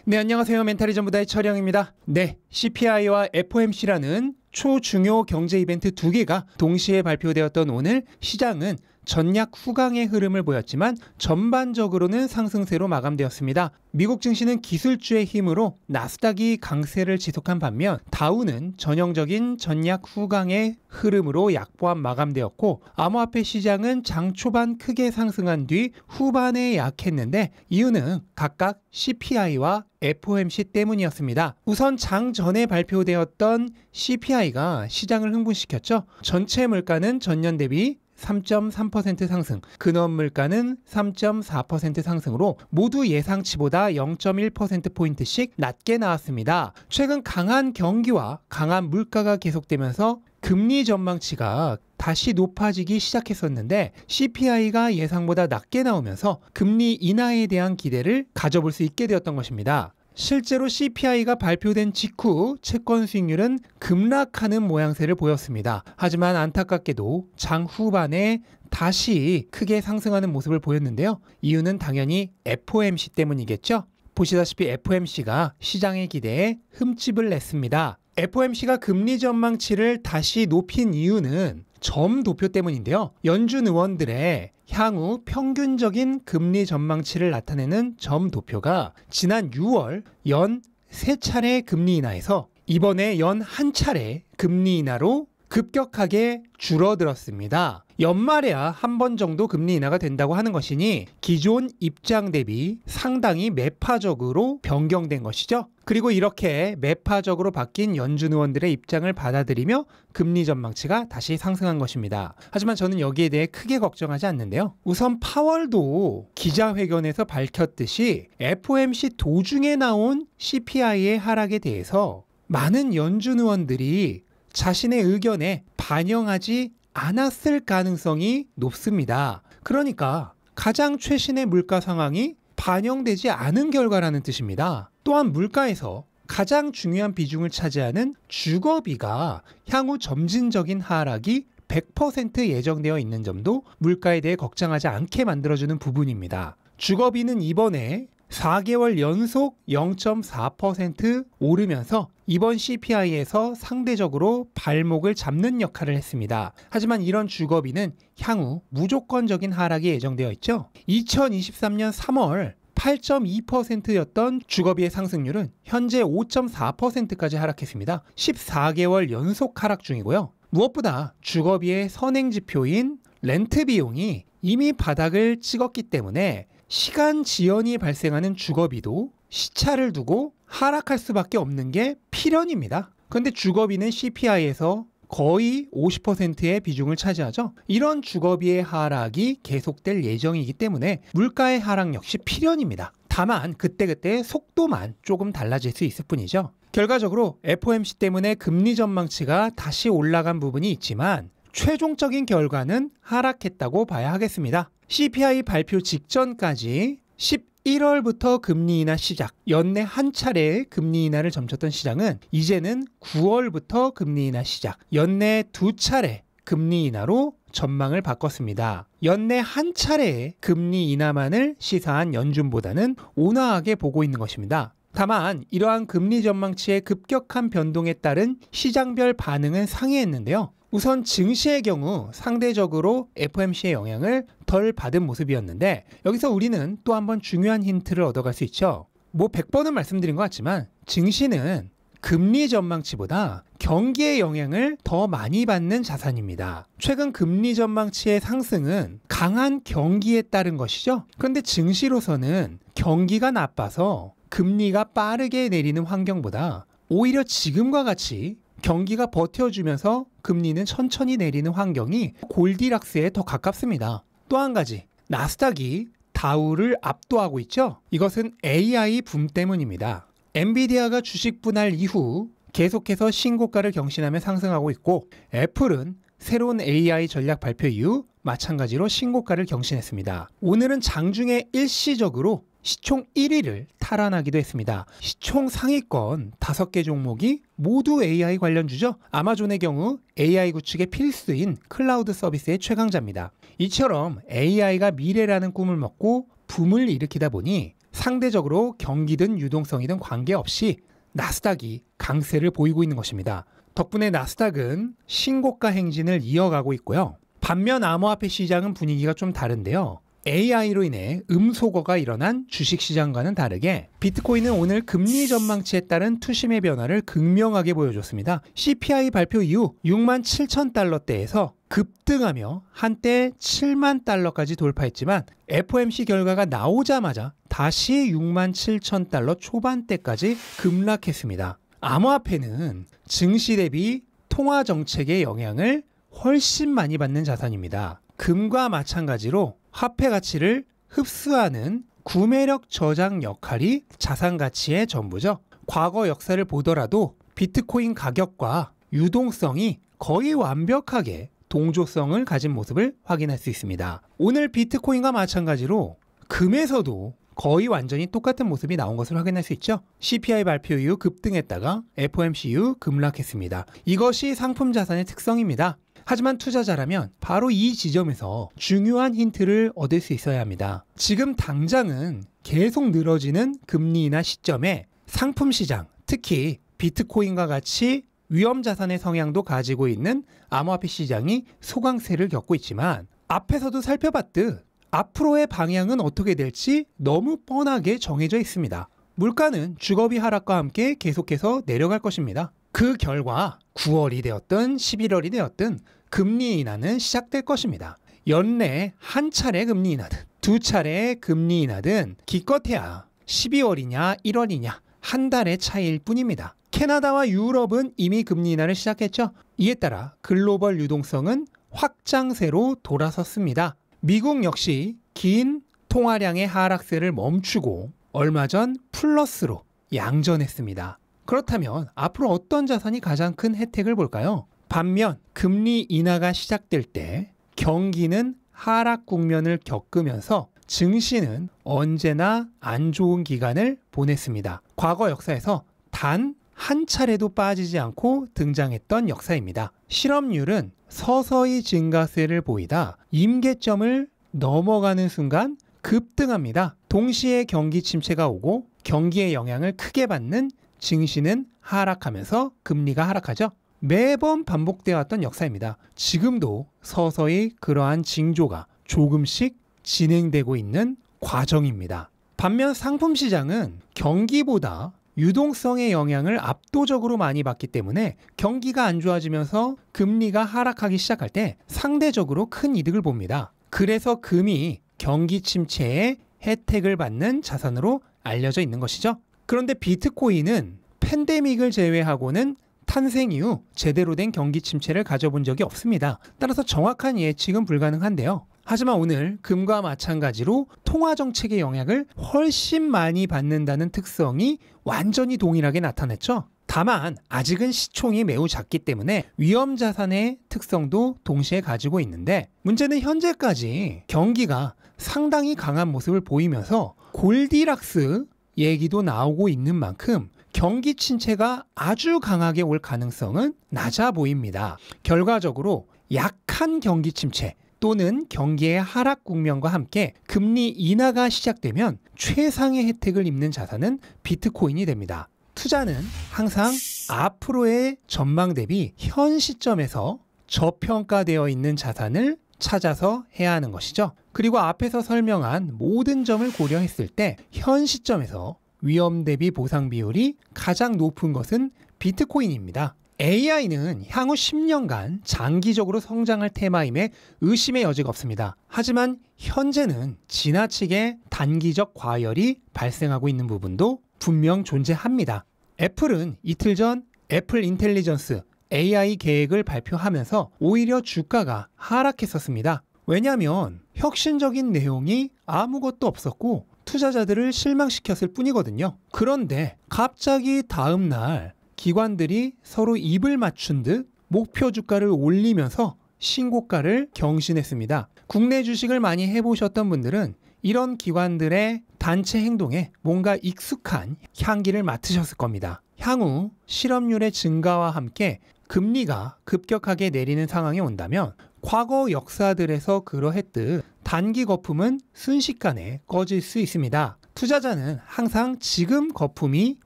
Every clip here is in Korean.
네, 안녕하세요. 멘탈이 전부다의 철영입니다. 네, CPI와 FOMC라는 초중요 경제 이벤트 두 개가 동시에 발표되었던 오늘 시장은 전약 후강의 흐름을 보였지만 전반적으로는 상승세로 마감되었습니다. 미국 증시는 기술주의 힘으로 나스닥이 강세를 지속한 반면 다우는 전형적인 전약 후강의 흐름으로 약보합 마감되었고, 암호화폐 시장은 장 초반 크게 상승한 뒤 후반에 약했는데 이유는 각각 CPI와 FOMC 때문이었습니다. 우선 장 전에 발표되었던 CPI가 시장을 흥분시켰죠. 전체 물가는 전년 대비 3.3% 상승, 근원 물가는 3.4% 상승으로 모두 예상치보다 0.1%포인트씩 낮게 나왔습니다. 최근 강한 경기와 강한 물가가 계속되면서 금리 전망치가 다시 높아지기 시작했었는데 CPI가 예상보다 낮게 나오면서 금리 인하에 대한 기대를 가져볼 수 있게 되었던 것입니다. 실제로 CPI가 발표된 직후 채권 수익률은 급락하는 모양새를 보였습니다. 하지만 안타깝게도 장 후반에 다시 크게 상승하는 모습을 보였는데요. 이유는 당연히 FOMC 때문이겠죠. 보시다시피 FOMC가 시장의 기대에 흠집을 냈습니다. FOMC가 금리 전망치를 다시 높인 이유는 점도표 때문인데요. 연준 의원들의 향후 평균적인 금리 전망치를 나타내는 점도표가 지난 6월 연 3차례 금리 인하에서 이번에 연 1차례 금리 인하로 급격하게 줄어들었습니다. 연말에야 한 번 정도 금리 인하가 된다고 하는 것이니 기존 입장 대비 상당히 매파적으로 변경된 것이죠. 그리고 이렇게 매파적으로 바뀐 연준 의원들의 입장을 받아들이며 금리 전망치가 다시 상승한 것입니다. 하지만 저는 여기에 대해 크게 걱정하지 않는데요. 우선 파월도 기자회견에서 밝혔듯이 FOMC 도중에 나온 CPI의 하락에 대해서 많은 연준 의원들이 자신의 의견에 반영하지 않았을 가능성이 높습니다. 그러니까 가장 최신의 물가 상황이 반영되지 않은 결과라는 뜻입니다. 또한 물가에서 가장 중요한 비중을 차지하는 주거비가 향후 점진적인 하락이 100% 예정되어 있는 점도 물가에 대해 걱정하지 않게 만들어주는 부분입니다. 주거비는 이번에 4개월 연속 0.4% 오르면서 이번 CPI에서 상대적으로 발목을 잡는 역할을 했습니다. 하지만 이런 주거비는 향후 무조건적인 하락이 예정되어 있죠. 2023년 3월 8.2%였던 주거비의 상승률은 현재 5.4%까지 하락했습니다. 14개월 연속 하락 중이고요. 무엇보다 주거비의 선행지표인 렌트 비용이 이미 바닥을 찍었기 때문에 시간 지연이 발생하는 주거비도 시차를 두고 하락할 수밖에 없는 게 필연입니다. 그런데 주거비는 CPI에서 거의 50%의 비중을 차지하죠. 이런 주거비의 하락이 계속될 예정이기 때문에 물가의 하락 역시 필연입니다. 다만 그때그때 속도만 조금 달라질 수 있을 뿐이죠. 결과적으로 FOMC 때문에 금리 전망치가 다시 올라간 부분이 있지만 최종적인 결과는 하락했다고 봐야 하겠습니다. CPI 발표 직전까지 11월부터 금리 인하 시작, 연내 한 차례 금리 인하를 점쳤던 시장은 이제는 9월부터 금리 인하 시작, 연내 두 차례 금리 인하로 전망을 바꿨습니다. 연내 한 차례의 금리 인하만을 시사한 연준보다는 온화하게 보고 있는 것입니다. 다만 이러한 금리 전망치의 급격한 변동에 따른 시장별 반응은 상회했는데요. 우선 증시의 경우 상대적으로 FOMC의 영향을 덜 받은 모습이었는데 여기서 우리는 또 한 번 중요한 힌트를 얻어갈 수 있죠. 100번은 말씀드린 것 같지만 증시는 금리 전망치보다 경기의 영향을 더 많이 받는 자산입니다. 최근 금리 전망치의 상승은 강한 경기에 따른 것이죠. 그런데 증시로서는 경기가 나빠서 금리가 빠르게 내리는 환경보다 오히려 지금과 같이 경기가 버텨주면서 금리는 천천히 내리는 환경이 골디락스에 더 가깝습니다. 또 한 가지, 나스닥이 다우를 압도하고 있죠. 이것은 AI 붐 때문입니다. 엔비디아가 주식 분할 이후 계속해서 신고가를 경신하며 상승하고 있고, 애플은 새로운 AI 전략 발표 이후 마찬가지로 신고가를 경신했습니다. 오늘은 장중에 일시적으로 시총 1위를 탈환하기도 했습니다. 시총 상위권 5개 종목이 모두 AI 관련주죠. 아마존의 경우 AI 구축의 필수인 클라우드 서비스의 최강자입니다. 이처럼 AI가 미래라는 꿈을 먹고 붐을 일으키다 보니 상대적으로 경기든 유동성이든 관계없이 나스닥이 강세를 보이고 있는 것입니다. 덕분에 나스닥은 신고가 행진을 이어가고 있고요. 반면 암호화폐 시장은 분위기가 좀 다른데요. AI로 인해 음소거가 일어난 주식시장과는 다르게 비트코인은 오늘 금리 전망치에 따른 투심의 변화를 극명하게 보여줬습니다. CPI 발표 이후 67,000달러대에서 급등하며 한때 7만 달러까지 돌파했지만 FOMC 결과가 나오자마자 다시 67,000달러 초반대까지 급락했습니다. 암호화폐는 증시 대비 통화 정책의 영향을 훨씬 많이 받는 자산입니다. 금과 마찬가지로 화폐 가치를 흡수하는 구매력 저장 역할이 자산 가치의 전부죠. 과거 역사를 보더라도 비트코인 가격과 유동성이 거의 완벽하게 동조성을 가진 모습을 확인할 수 있습니다. 오늘 비트코인과 마찬가지로 금에서도 거의 완전히 똑같은 모습이 나온 것을 확인할 수 있죠. CPI 발표 이후 급등했다가 FOMC 이후 급락했습니다. 이것이 상품 자산의 특성입니다. 하지만 투자자라면 바로 이 지점에서 중요한 힌트를 얻을 수 있어야 합니다. 지금 당장은 계속 늘어지는 금리 인하 시점에 상품 시장, 특히 비트코인과 같이 위험 자산의 성향도 가지고 있는 암호화폐 시장이 소강세를 겪고 있지만 앞에서도 살펴봤듯 앞으로의 방향은 어떻게 될지 너무 뻔하게 정해져 있습니다. 물가는 주거비 하락과 함께 계속해서 내려갈 것입니다. 그 결과 9월이 되었든 11월이 되었든 금리 인하는 시작될 것입니다. 연내 한 차례 금리 인하든 두 차례 금리 인하든 기껏해야 12월이냐 1월이냐 한 달의 차이일 뿐입니다. 캐나다와 유럽은 이미 금리 인하를 시작했죠. 이에 따라 글로벌 유동성은 확장세로 돌아섰습니다. 미국 역시 긴 통화량의 하락세를 멈추고 얼마 전 플러스로 양전했습니다. 그렇다면 앞으로 어떤 자산이 가장 큰 혜택을 볼까요? 반면 금리 인하가 시작될 때 경기는 하락 국면을 겪으면서 증시는 언제나 안 좋은 기간을 보냈습니다. 과거 역사에서 단 한 차례도 빠지지 않고 등장했던 역사입니다. 실업률은 서서히 증가세를 보이다 임계점을 넘어가는 순간 급등합니다. 동시에 경기 침체가 오고 경기의 영향을 크게 받는 증시는 하락하면서 금리가 하락하죠. 매번 반복되어 왔던 역사입니다. 지금도 서서히 그러한 징조가 조금씩 진행되고 있는 과정입니다. 반면 상품 시장은 경기보다 유동성의 영향을 압도적으로 많이 받기 때문에 경기가 안 좋아지면서 금리가 하락하기 시작할 때 상대적으로 큰 이득을 봅니다. 그래서 금이 경기 침체에 혜택을 받는 자산으로 알려져 있는 것이죠. 그런데 비트코인은 팬데믹을 제외하고는 탄생 이후 제대로 된 경기 침체를 가져본 적이 없습니다. 따라서 정확한 예측은 불가능한데요. 하지만 오늘 금과 마찬가지로 통화정책의 영향을 훨씬 많이 받는다는 특성이 완전히 동일하게 나타났죠. 다만 아직은 시총이 매우 작기 때문에 위험자산의 특성도 동시에 가지고 있는데 문제는 현재까지 경기가 상당히 강한 모습을 보이면서 골디락스 얘기도 나오고 있는 만큼 경기 침체가 아주 강하게 올 가능성은 낮아 보입니다. 결과적으로 약한 경기 침체 또는 경기의 하락 국면과 함께 금리 인하가 시작되면 최상의 혜택을 입는 자산은 비트코인이 됩니다. 투자는 항상 앞으로의 전망 대비 현 시점에서 저평가되어 있는 자산을 찾아서 해야 하는 것이죠. 그리고 앞에서 설명한 모든 점을 고려했을 때 현 시점에서 위험 대비 보상 비율이 가장 높은 것은 비트코인입니다. AI는 향후 10년간 장기적으로 성장할 테마임에 의심의 여지가 없습니다. 하지만 현재는 지나치게 단기적 과열이 발생하고 있는 부분도 분명 존재합니다. 애플은 이틀 전 애플 인텔리전스 AI 계획을 발표하면서 오히려 주가가 하락했었습니다. 왜냐하면 혁신적인 내용이 아무것도 없었고 투자자들을 실망시켰을 뿐이거든요. 그런데 갑자기 다음 날 기관들이 서로 입을 맞춘 듯 목표 주가를 올리면서 신고가를 경신했습니다. 국내 주식을 많이 해보셨던 분들은 이런 기관들의 단체 행동에 뭔가 익숙한 향기를 맡으셨을 겁니다. 향후 실업률의 증가와 함께 금리가 급격하게 내리는 상황이 온다면 과거 역사들에서 그러했듯 단기 거품은 순식간에 꺼질 수 있습니다. 투자자는 항상 지금 거품이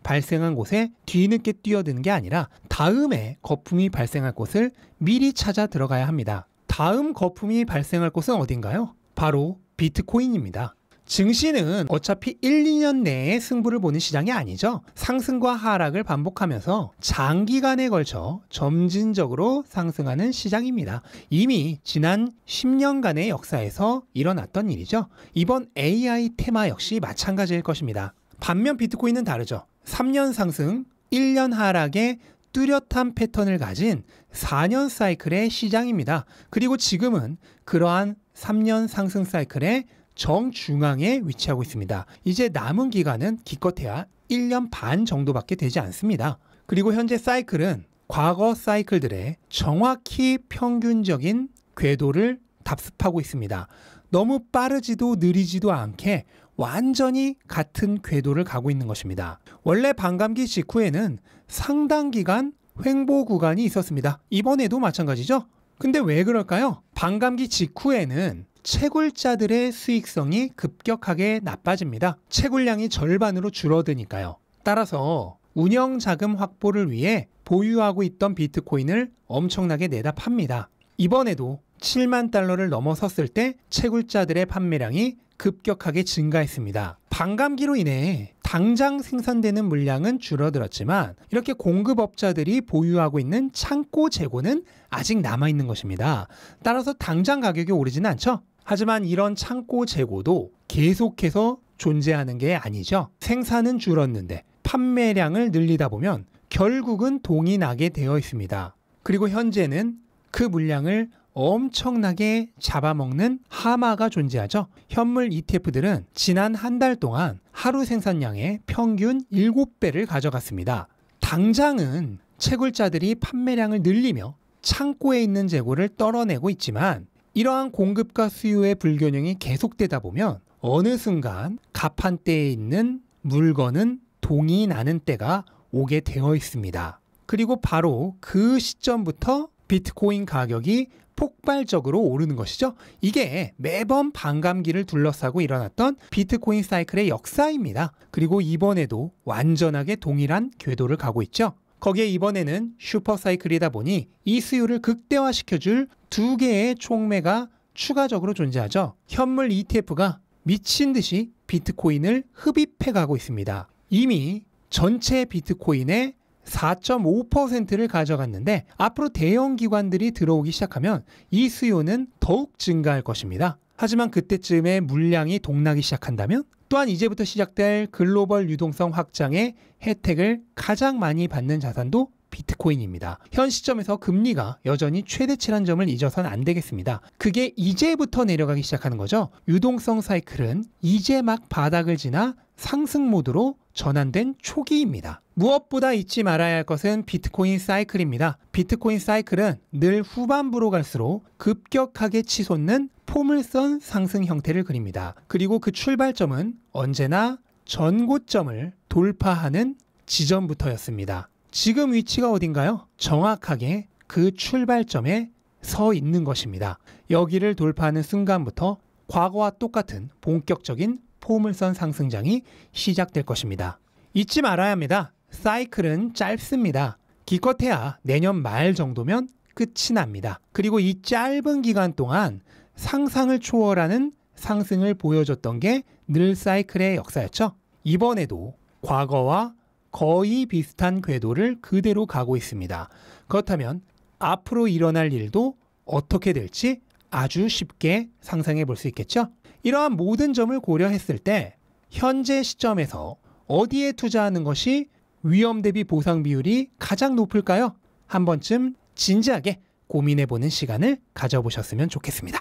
발생한 곳에 뒤늦게 뛰어드는 게 아니라 다음에 거품이 발생할 곳을 미리 찾아 들어가야 합니다. 다음 거품이 발생할 곳은 어딘가요? 바로 비트코인입니다. 증시는 어차피 1, 2년 내에 승부를 보는 시장이 아니죠. 상승과 하락을 반복하면서 장기간에 걸쳐 점진적으로 상승하는 시장입니다. 이미 지난 10년간의 역사에서 일어났던 일이죠. 이번 AI 테마 역시 마찬가지일 것입니다. 반면 비트코인은 다르죠. 3년 상승, 1년 하락의 뚜렷한 패턴을 가진 4년 사이클의 시장입니다. 그리고 지금은 그러한 3년 상승 사이클의 정중앙에 위치하고 있습니다. 이제 남은 기간은 기껏해야 1년 반 정도밖에 되지 않습니다. 그리고 현재 사이클은 과거 사이클들의 정확히 평균적인 궤도를 답습하고 있습니다. 너무 빠르지도 느리지도 않게 완전히 같은 궤도를 가고 있는 것입니다. 원래 반감기 직후에는 상당 기간 횡보 구간이 있었습니다. 이번에도 마찬가지죠. 근데 왜 그럴까요? 반감기 직후에는 채굴자들의 수익성이 급격하게 나빠집니다. 채굴량이 절반으로 줄어드니까요. 따라서 운영자금 확보를 위해 보유하고 있던 비트코인을 엄청나게 내다 팝니다. 이번에도 7만 달러를 넘어섰을 때 채굴자들의 판매량이 급격하게 증가했습니다. 반감기로 인해 당장 생산되는 물량은 줄어들었지만 이렇게 공급업자들이 보유하고 있는 창고 재고는 아직 남아있는 것입니다. 따라서 당장 가격이 오르지는 않죠. 하지만 이런 창고 재고도 계속해서 존재하는 게 아니죠. 생산은 줄었는데 판매량을 늘리다 보면 결국은 동이 나게 되어 있습니다. 그리고 현재는 그 물량을 엄청나게 잡아먹는 하마가 존재하죠. 현물 ETF들은 지난 한 달 동안 하루 생산량의 평균 7배를 가져갔습니다. 당장은 채굴자들이 판매량을 늘리며 창고에 있는 재고를 떨어내고 있지만 이러한 공급과 수요의 불균형이 계속되다 보면 어느 순간 가판대에 있는 물건은 동이 나는 때가 오게 되어 있습니다. 그리고 바로 그 시점부터 비트코인 가격이 폭발적으로 오르는 것이죠. 이게 매번 반감기를 둘러싸고 일어났던 비트코인 사이클의 역사입니다. 그리고 이번에도 완전하게 동일한 궤도를 가고 있죠. 거기에 이번에는 슈퍼 사이클이다 보니 이 수요를 극대화시켜줄 두 개의 촉매가 추가적으로 존재하죠. 현물 ETF가 미친 듯이 비트코인을 흡입해 가고 있습니다. 이미 전체 비트코인의 4.5%를 가져갔는데 앞으로 대형 기관들이 들어오기 시작하면 이 수요는 더욱 증가할 것입니다. 하지만 그때쯤에 물량이 동나기 시작한다면 또한 이제부터 시작될 글로벌 유동성 확장의 혜택을 가장 많이 받는 자산도 비트코인입니다. 현 시점에서 금리가 여전히 최대치란 점을 잊어서는 안 되겠습니다. 그게 이제부터 내려가기 시작하는 거죠. 유동성 사이클은 이제 막 바닥을 지나 상승 모드로 전환된 초기입니다. 무엇보다 잊지 말아야 할 것은 비트코인 사이클입니다. 비트코인 사이클은 늘 후반부로 갈수록 급격하게 치솟는 포물선 상승 형태를 그립니다. 그리고 그 출발점은 언제나 전고점을 돌파하는 지점부터였습니다. 지금 위치가 어딘가요? 정확하게 그 출발점에 서 있는 것입니다. 여기를 돌파하는 순간부터 과거와 똑같은 본격적인 포물선 상승장이 시작될 것입니다. 잊지 말아야 합니다. 사이클은 짧습니다. 기껏해야 내년 말 정도면 끝이 납니다. 그리고 이 짧은 기간 동안 상상을 초월하는 상승을 보여줬던 게 늘 사이클의 역사였죠. 이번에도 과거와 거의 비슷한 궤도를 그대로 가고 있습니다. 그렇다면 앞으로 일어날 일도 어떻게 될지 아주 쉽게 상상해 볼 수 있겠죠. 이러한 모든 점을 고려했을 때 현재 시점에서 어디에 투자하는 것이 위험 대비 보상 비율이 가장 높을까요? 한 번쯤 진지하게 고민해 보는 시간을 가져보셨으면 좋겠습니다.